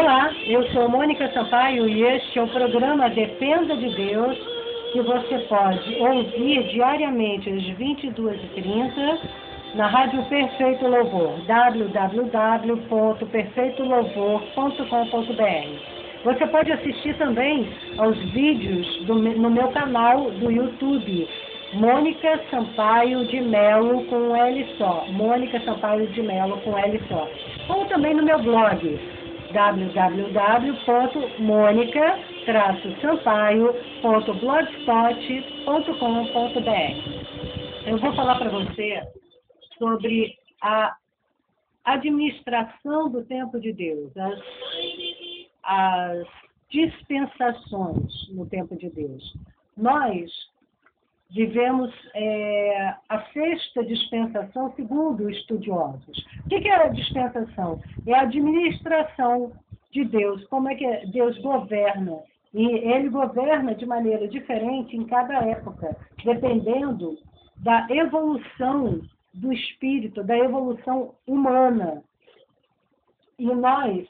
Olá, eu sou Mônica Sampaio e este é o programa Dependa de Deus, que você pode ouvir diariamente às 22h30 na Rádio Perfeito Louvor, www.perfeitolouvor.com.br. Você pode assistir também aos vídeos no meu canal do YouTube, Mônica Sampaio de Melo com L só, Mônica Sampaio de Melo com L só. Ou também no meu blog, www.monica-sampaio.blogspot.com.br. Eu vou falar para você sobre a administração do tempo de Deus, as dispensações no tempo de Deus. Nós vivemos a sexta dispensação segundo os estudiosos. O que é a dispensação? É a administração de Deus, como é que Deus governa. E ele governa de maneira diferente em cada época, dependendo da evolução do espírito, da evolução humana. E nós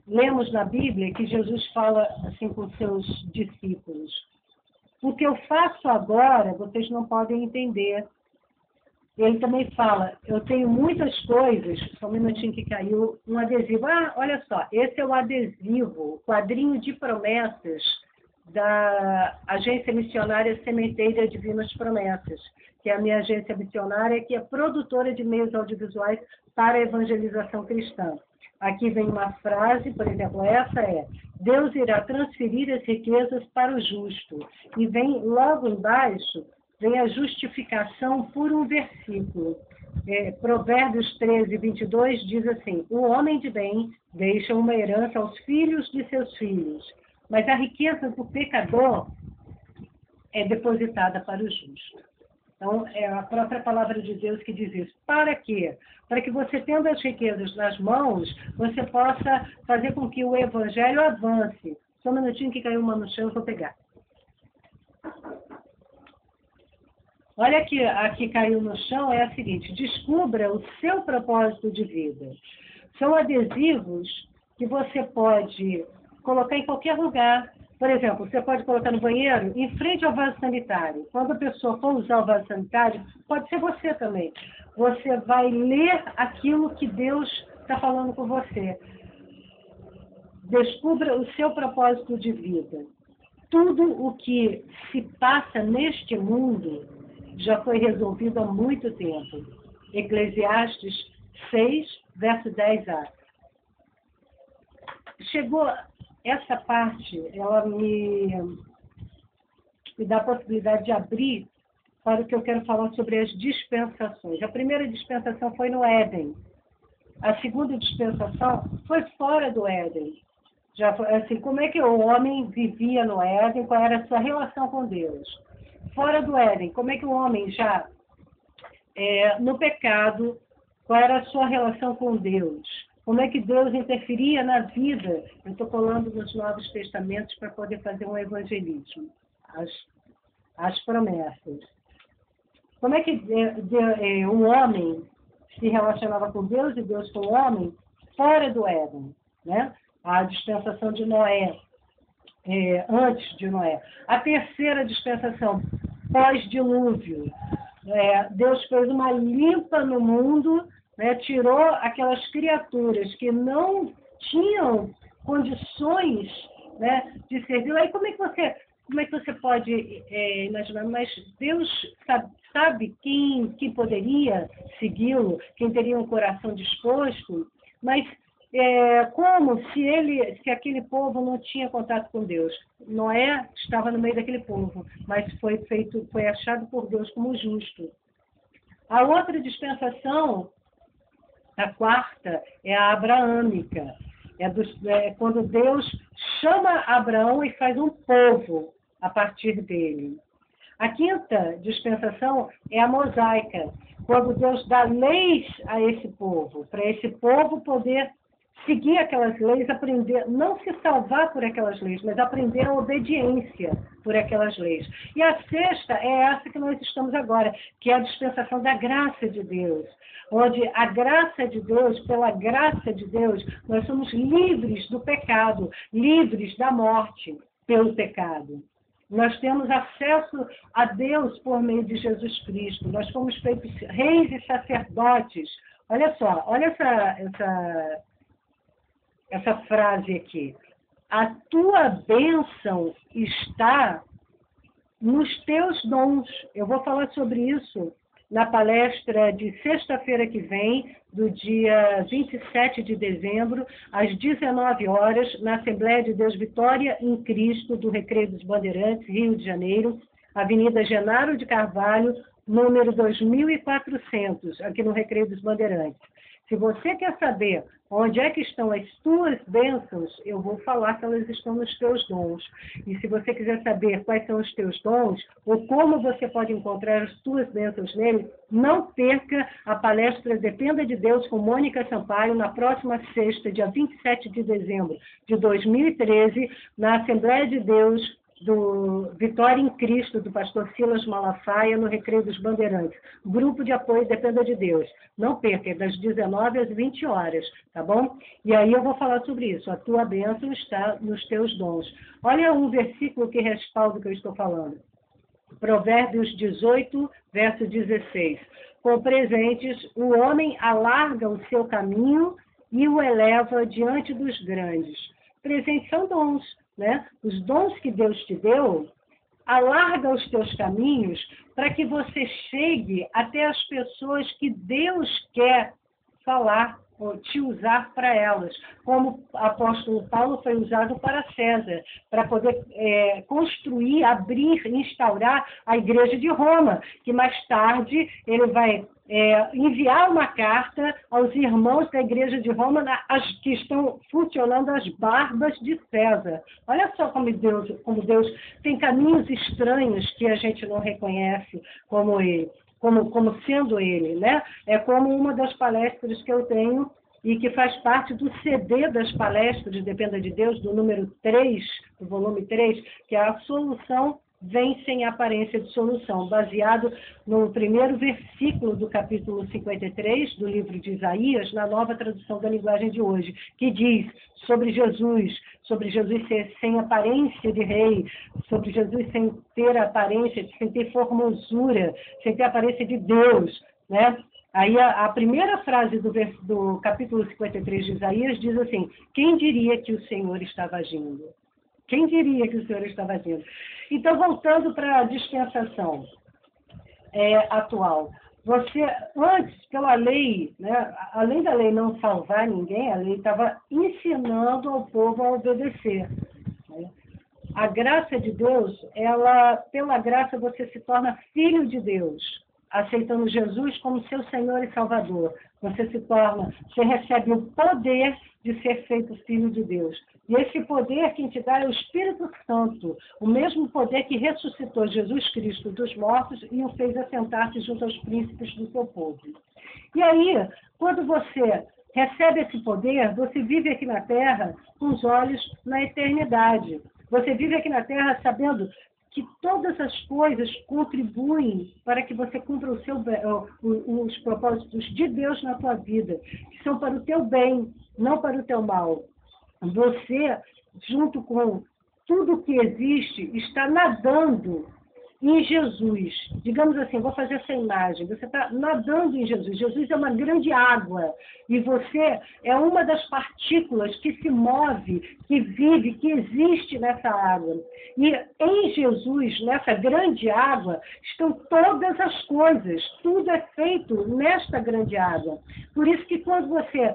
lemos na Bíblia que Jesus fala assim com seus discípulos: o que eu faço agora, vocês não podem entender. Ele também fala, eu tenho muitas coisas, só um minutinho que caiu um adesivo. Ah, olha só, esse é o adesivo, o quadrinho de promessas da Agência Missionária Sementeira Divinas Promessas, que é a minha agência missionária, que é produtora de meios audiovisuais para a evangelização cristã. Aqui vem uma frase, por exemplo, essa é: Deus irá transferir as riquezas para o justo. E vem logo embaixo, vem a justificação por um versículo. Provérbios 13:22 diz assim: o homem de bem deixa uma herança aos filhos de seus filhos, mas a riqueza do pecador é depositada para o justo. Então, é a própria palavra de Deus que diz isso. Para quê? Para que você, tendo as riquezas nas mãos, você possa fazer com que o evangelho avance. Só um minutinho que caiu uma no chão, eu vou pegar. Olha aqui caiu no chão, é a seguinte: descubra o seu propósito de vida. São adesivos que você pode colocar em qualquer lugar. Por exemplo, você pode colocar no banheiro, em frente ao vaso sanitário. Quando a pessoa for usar o vaso sanitário, pode ser você também. Você vai ler aquilo que Deus está falando com você. Descubra o seu propósito de vida. Tudo o que se passa neste mundo já foi resolvido há muito tempo. Eclesiastes 6, verso 10a. Chegou essa parte, ela me dá a possibilidade de abrir para o que eu quero falar sobre as dispensações. A primeira dispensação foi no Éden. A segunda dispensação foi fora do Éden. Já foi, assim, como é que o homem vivia no Éden, qual era a sua relação com Deus? Fora do Éden, como é que o homem já, no pecado, qual era a sua relação com Deus? Como é que Deus interferia na vida? Eu estou colando nos Novos Testamentos para poder fazer um evangelismo. As promessas. Como é que um homem se relacionava com Deus e Deus com o homem fora do Éden? Né? A dispensação de Noé, antes de Noé. A terceira dispensação, pós-dilúvio. Deus fez uma limpa no mundo, né, tirou aquelas criaturas que não tinham condições, né, de servir. Aí como é que você pode imaginar? Mas Deus sabe quem poderia segui-lo, quem teria um coração disposto, mas como se aquele povo não tinha contato com Deus. Noé estava no meio daquele povo, mas foi achado por Deus como justo. A outra dispensação, a quarta, é a abraâmica. Quando Deus chama Abraão e faz um povo a partir dele. A quinta dispensação é a mosaica, quando Deus dá leis a esse povo, para esse povo poder seguir aquelas leis, aprender, não se salvar por aquelas leis, mas aprender a obediência por aquelas leis. E a sexta é essa que nós estamos agora, que é a dispensação da graça de Deus, onde a graça de Deus, pela graça de Deus, nós somos livres do pecado, livres da morte pelo pecado. Nós temos acesso a Deus por meio de Jesus Cristo. Nós fomos feitos reis e sacerdotes. Olha só, olha essa frase aqui. A tua bênção está nos teus dons. Eu vou falar sobre isso na palestra de sexta-feira que vem, do dia 27 de dezembro, às 19 horas, na Assembleia de Deus Vitória em Cristo, do Recreio dos Bandeirantes, Rio de Janeiro, Avenida Genaro de Carvalho, número 2400, aqui no Recreio dos Bandeirantes. Se você quer saber onde é que estão as tuas bênçãos, eu vou falar que elas estão nos teus dons. E se você quiser saber quais são os teus dons, ou como você pode encontrar as tuas bênçãos nele, não perca a palestra Dependa de Deus com Mônica Sampaio, na próxima sexta, dia 27 de dezembro de 2013, na Assembleia de Deus do Vitória em Cristo, do pastor Silas Malafaia, no Recreio dos Bandeirantes. Grupo de apoio Dependa de Deus. Não perca, é das 19 às 20 horas, tá bom? E aí eu vou falar sobre isso. A tua bênção está nos teus dons. Olha um versículo que respalda o que eu estou falando. Provérbios 18, verso 16. Com presentes, o homem alarga o seu caminho e o eleva diante dos grandes. Presentes são dons, né? Os dons que Deus te deu, alarga os teus caminhos para que você chegue até as pessoas que Deus quer falar ou te usar para elas, como o apóstolo Paulo foi usado para César, para poder construir, abrir, instaurar a igreja de Roma, que mais tarde ele vai enviar uma carta aos irmãos da igreja de Roma, que estão funcionando as barbas de César. Olha só como Deus tem caminhos estranhos que a gente não reconhece como ele. Como sendo ele, né? É como uma das palestras que eu tenho e que faz parte do CD das palestras Dependa de Deus, do número 3, do volume 3, que é a solução vem sem aparência de solução, baseado no primeiro versículo do capítulo 53 do livro de Isaías, na nova tradução da linguagem de hoje, que diz sobre Jesus ser sem aparência de rei, sobre Jesus sem ter aparência, sem ter formosura, sem ter aparência de Deus, né? Aí a primeira frase do capítulo 53 de Isaías diz assim: quem diria que o Senhor estava agindo? Quem diria que o Senhor estava agindo? Então, voltando para a dispensação atual. Você, antes, pela lei, né, além da lei não salvar ninguém, a lei estava ensinando ao povo a obedecer. Né? A graça de Deus, pela graça você se torna filho de Deus, aceitando Jesus como seu Senhor e Salvador. Você recebe o poder de ser feito filho de Deus. E esse poder quem te dá é o Espírito Santo, o mesmo poder que ressuscitou Jesus Cristo dos mortos e o fez assentar-se junto aos príncipes do seu povo. E aí, quando você recebe esse poder, você vive aqui na Terra com os olhos na eternidade. Você vive aqui na Terra sabendo que todas as coisas contribuem para que você cumpra os propósitos de Deus na tua vida, que são para o teu bem, não para o teu mal. Você, junto com tudo que existe, está nadando em Jesus. Digamos assim, vou fazer essa imagem. Você está nadando em Jesus. Jesus é uma grande água e você é uma das partículas que se move, que vive, que existe nessa água. E em Jesus, nessa grande água, estão todas as coisas. Tudo é feito nesta grande água. Por isso que quando você,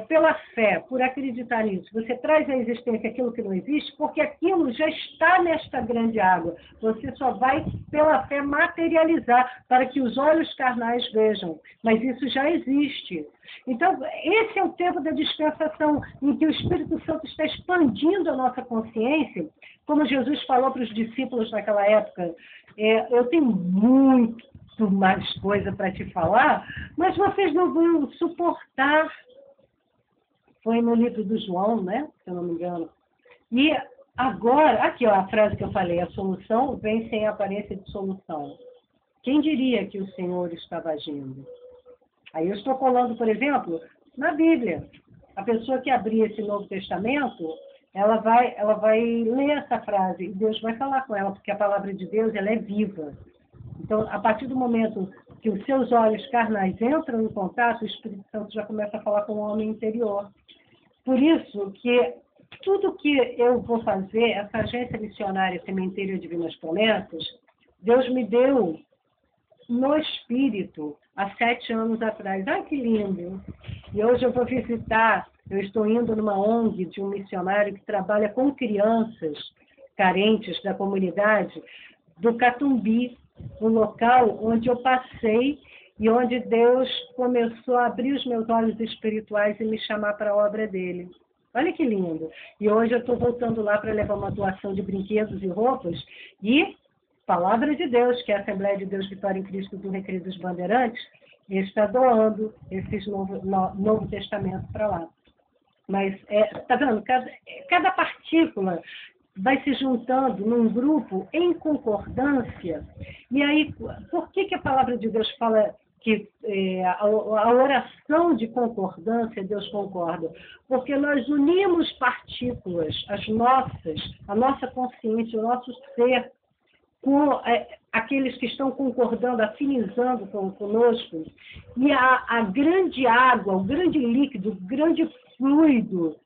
pela fé, por acreditar nisso, você traz à existência aquilo que não existe, porque aquilo já está nesta grande água. Você só vai pela fé materializar para que os olhos carnais vejam, mas isso já existe. Então, esse é o tempo da dispensação em que o Espírito Santo está expandindo a nossa consciência, como Jesus falou para os discípulos naquela época. Eu tenho muito mais coisa para te falar, mas vocês não vão suportar. Foi no livro do João, né? Se eu não me engano. E agora, aqui ó, a frase que eu falei, a solução vem sem aparência de solução. Quem diria que o Senhor estava agindo? Aí eu estou colando, por exemplo, na Bíblia. A pessoa que abrir esse Novo Testamento, ela vai ler essa frase e Deus vai falar com ela, porque a palavra de Deus ela é viva. Então, a partir do momento que os seus olhos carnais entram em contato, o Espírito Santo já começa a falar com o homem interior. Por isso que tudo que eu vou fazer, essa agência missionária Sementeira Divinas Promessas, Deus me deu no Espírito há 7 anos atrás. Ai, que lindo! E hoje eu vou visitar, eu estou indo numa ONG de um missionário que trabalha com crianças carentes da comunidade do Catumbi, um local onde eu passei e onde Deus começou a abrir os meus olhos espirituais e me chamar para a obra dele. Olha que lindo! E hoje eu estou voltando lá para levar uma doação de brinquedos e roupas e Palavra de Deus, que é a Assembleia de Deus Vitória em Cristo do Recreio dos Bandeirantes, está doando esse Novo Testamento para lá. Mas, tá vendo? Cada partícula vai se juntando num grupo em concordância. E aí, por que a Palavra de Deus fala que a oração de concordância, Deus concorda? Porque nós unimos partículas, a nossa consciência, o nosso ser, com aqueles que estão concordando, afinizando conosco, e a grande água, o grande líquido, o grande fluido,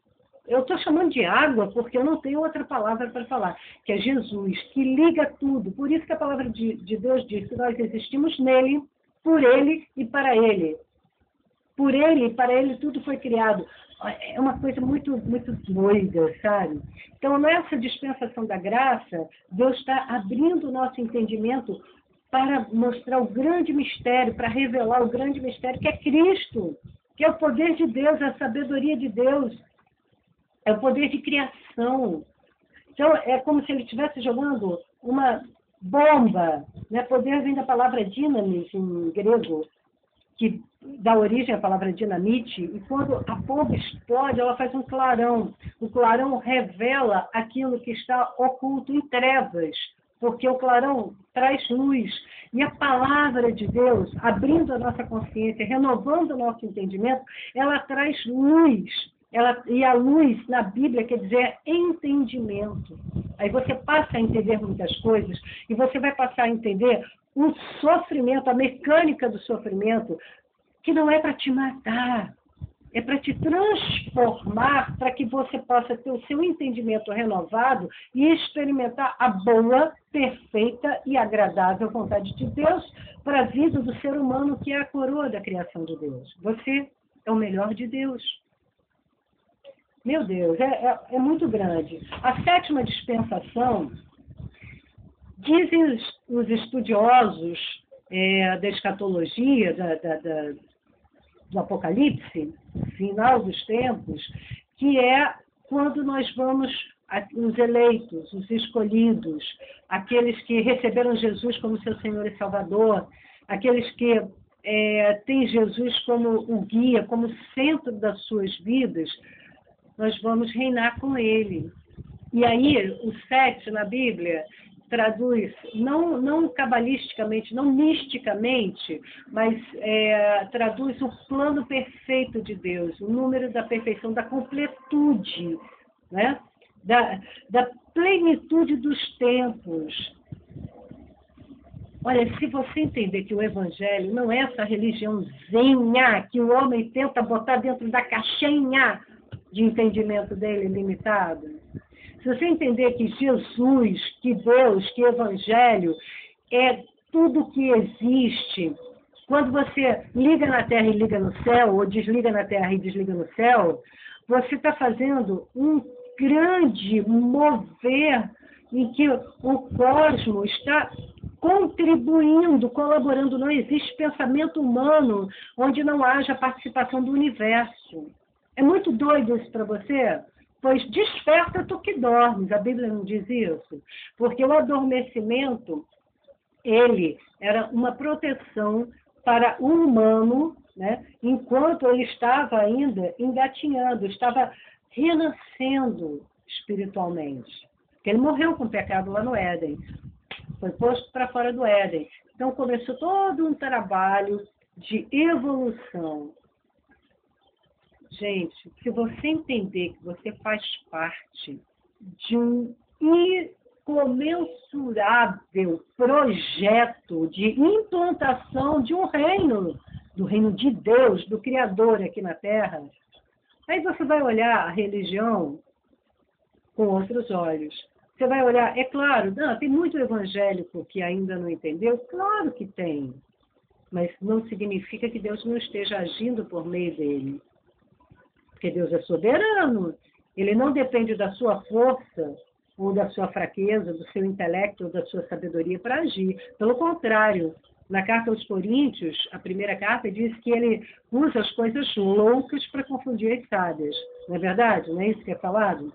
eu estou chamando de água porque eu não tenho outra palavra para falar, que é Jesus, que liga tudo. Por isso que a palavra de Deus diz que nós existimos nele, por ele e para ele. Por ele e para ele tudo foi criado. É uma coisa muito, muito doida, sabe? Então, nessa dispensação da graça, Deus está abrindo o nosso entendimento para mostrar o grande mistério, para revelar o grande mistério que é Cristo, que é o poder de Deus, a sabedoria de Deus, é o poder de criação. Então, é como se ele estivesse jogando uma bomba, né? Poder vem da palavra dinamis, em grego, que dá origem à palavra dinamite, e quando a bomba explode, ela faz um clarão. O clarão revela aquilo que está oculto em trevas, porque o clarão traz luz. E a palavra de Deus, abrindo a nossa consciência, renovando o nosso entendimento, ela traz luz. E a luz na Bíblia quer dizer entendimento. Aí você passa a entender muitas coisas e você vai passar a entender o sofrimento, a mecânica do sofrimento, que não é para te matar, é para te transformar, para que você possa ter o seu entendimento renovado e experimentar a boa, perfeita e agradável vontade de Deus para a vida do ser humano, que é a coroa da criação de Deus. Você é o melhor de Deus. Meu Deus, é muito grande. A 7ª dispensação, dizem os estudiosos da escatologia, do Apocalipse, final dos tempos, que é quando nós vamos, os eleitos, os escolhidos, aqueles que receberam Jesus como seu Senhor e Salvador, aqueles que têm Jesus como o guia, como centro das suas vidas, nós vamos reinar com ele. E aí, o 7 na Bíblia traduz, não cabalisticamente, não misticamente, mas traduz o plano perfeito de Deus, o número da perfeição, da completude, né? da plenitude dos tempos. Olha, se você entender que o Evangelho não é essa religiãozinha que o homem tenta botar dentro da caixinha de entendimento dele limitado, se você entender que Jesus, que Deus, que Evangelho é tudo que existe, quando você liga na terra e liga no céu, ou desliga na terra e desliga no céu, você está fazendo um grande mover em que o cosmos está contribuindo, colaborando. Não existe pensamento humano onde não haja participação do universo. É muito doido isso para você? Pois desperta tu que dormes. A Bíblia não diz isso? Porque o adormecimento, ele era uma proteção para o humano, né? Enquanto ele estava ainda engatinhando, estava renascendo espiritualmente. Porque ele morreu com o pecado lá no Éden. Foi posto para fora do Éden. Então começou todo um trabalho de evolução. Gente, se você entender que você faz parte de um incomensurável projeto de implantação de um reino, do reino de Deus, do Criador aqui na Terra, aí você vai olhar a religião com outros olhos. Você vai olhar, é claro, não, tem muito evangélico que ainda não entendeu, claro que tem, mas não significa que Deus não esteja agindo por meio dele. Porque Deus é soberano, ele não depende da sua força, ou da sua fraqueza, do seu intelecto, ou da sua sabedoria para agir. Pelo contrário, na carta aos Coríntios, a primeira carta, diz que ele usa as coisas loucas para confundir as sábias. Não é verdade? Não é isso que é falado?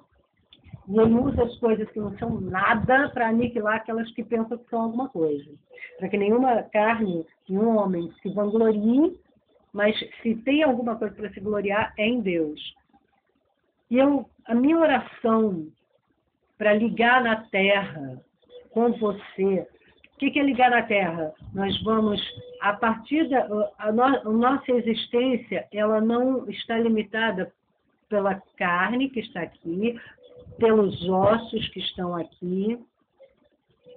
E ele usa as coisas que não são nada para aniquilar aquelas que pensam que são alguma coisa. Para que nenhuma carne, nenhum homem se vanglorie, mas se tem alguma coisa para se gloriar, é em Deus. E a minha oração para ligar na terra com você, o que é ligar na terra? Nós vamos, a partir a nossa existência, ela não está limitada pela carne que está aqui, pelos ossos que estão aqui,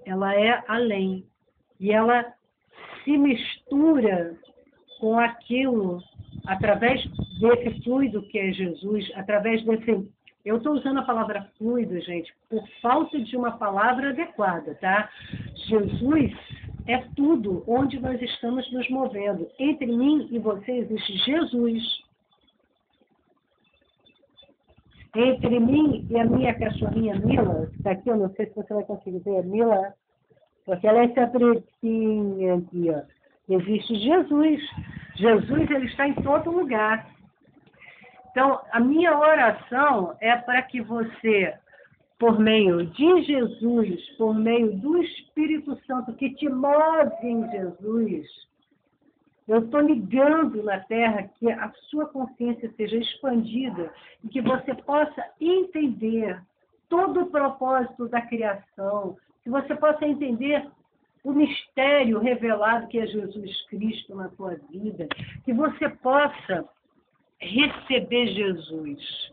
ela é além. E ela se mistura com aquilo, através desse fluido que é Jesus, através desse... Eu estou usando a palavra fluido, gente, por falta de uma palavra adequada, tá? Jesus é tudo onde nós estamos nos movendo. Entre mim e você existe Jesus. Entre mim e a minha cachorrinha Mila, que está aqui, eu não sei se você vai conseguir ver, Mila, porque ela é essa pretinha aqui, ó. Existe Jesus. Jesus, ele está em todo lugar. Então, a minha oração é para que você, por meio de Jesus, por meio do Espírito Santo que te move em Jesus, eu estou ligando na terra que a sua consciência seja expandida e que você possa entender todo o propósito da criação, que você possa entender o mistério revelado que é Jesus Cristo na tua vida, que você possa receber Jesus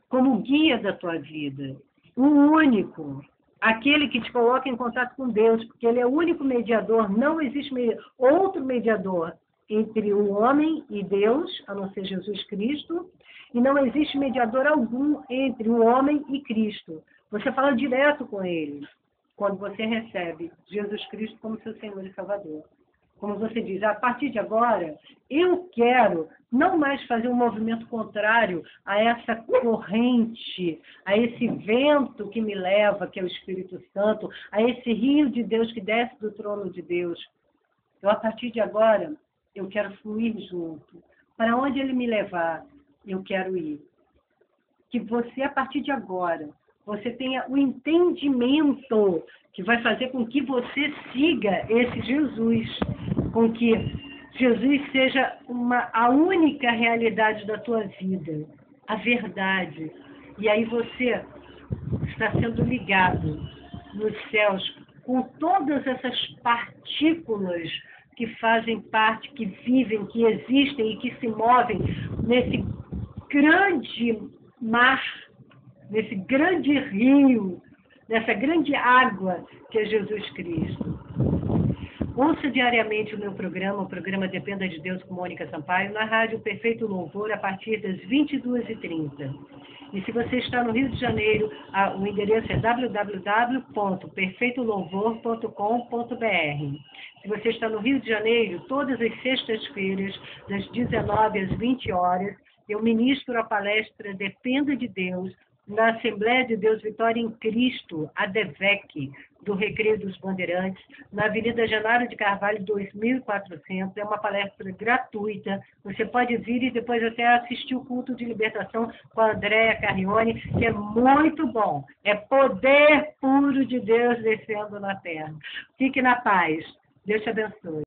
como guia da tua vida, o único, aquele que te coloca em contato com Deus, porque ele é o único mediador, não existe outro mediador entre o homem e Deus, a não ser Jesus Cristo, e não existe mediador algum entre o homem e Cristo. Você fala direto com ele, quando você recebe Jesus Cristo como seu Senhor e Salvador. Como você diz, a partir de agora, eu quero não mais fazer um movimento contrário a essa corrente, a esse vento que me leva, que é o Espírito Santo, a esse rio de Deus que desce do trono de Deus. Eu, a partir de agora, eu quero fluir junto. Para onde ele me levar, eu quero ir. Que você, a partir de agora, você tenha o entendimento que vai fazer com que você siga esse Jesus, com que Jesus seja a única realidade da tua vida, a verdade. E aí você está sendo ligado nos céus com todas essas partículas que fazem parte, que vivem, que existem e que se movem nesse grande mar, nesse grande rio, nessa grande água que é Jesus Cristo. Ouça diariamente o meu programa, o programa Dependa de Deus com Mônica Sampaio, na Rádio Perfeito Louvor, a partir das 22h30. E se você está no Rio de Janeiro, o endereço é www.perfeitolouvor.com.br. Se você está no Rio de Janeiro, todas as sextas-feiras, das 19 às 20 horas, eu ministro a palestra Dependa de Deus, na Assembleia de Deus Vitória em Cristo, a DEVEC, do Recreio dos Bandeirantes, na Avenida Genaro de Carvalho, 2400. É uma palestra gratuita. Você pode vir e depois até assistir o culto de libertação com a Andréa Carrione, que é muito bom. É poder puro de Deus descendo na terra. Fique na paz. Deus te abençoe.